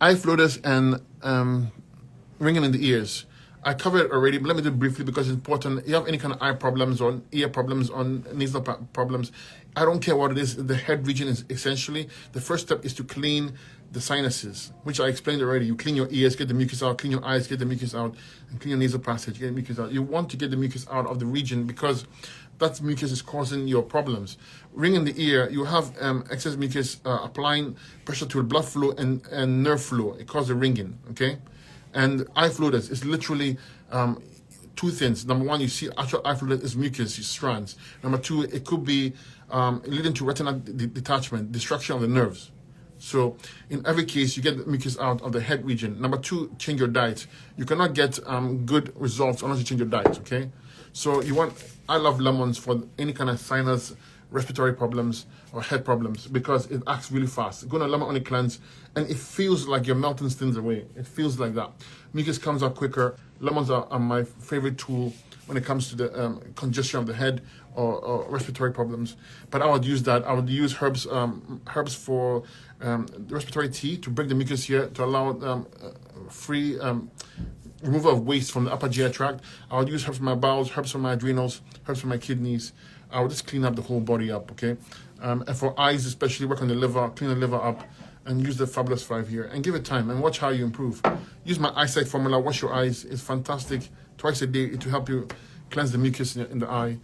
Eye floaters and ringing in the ears. I covered it already, but let me do it briefly because it's important. You have any kind of eye problems or ear problems or nasal problems, I don't care what it is, the head region is essentially, the first step is to clean the sinuses, which I explained already. You clean your ears, get the mucus out, clean your eyes, get the mucus out, and clean your nasal passage, get the mucus out. You want to get the mucus out of the region because that mucus is causing your problems. Ring in the ear, you have excess mucus applying pressure to the blood flow and nerve flow. It causes ringing, okay? And eye floaters is literally two things. Number one, you see actual eye fluid is mucus, strands. Number two, it could be leading to retinal detachment, destruction of the nerves. So in every case, you get the mucus out of the head region. Number two, change your diet. You cannot get good results unless you change your diet, okay? So I love lemons for any kind of sinus, respiratory problems, or head problems because it acts really fast. Go on a lemon only cleanse and it feels like you're melting things away. It feels like that. Mucus comes out quicker. Lemons are my favorite tool when it comes to the congestion of the head or respiratory problems. But I would use that. I would use herbs for the respiratory tea to break the mucus here to allow free removal of waste from the upper GI tract. I would use herbs for my bowels, herbs for my adrenals, herbs for my kidneys. I would just clean up the whole body up, okay? And for eyes especially, work on the liver, clean the liver up, and use the Fabulous 5 here. And give it time and watch how you improve. Use my eyesight formula, wash your eyes. It's fantastic. Twice a day, it will help you cleanse the mucus in the eye.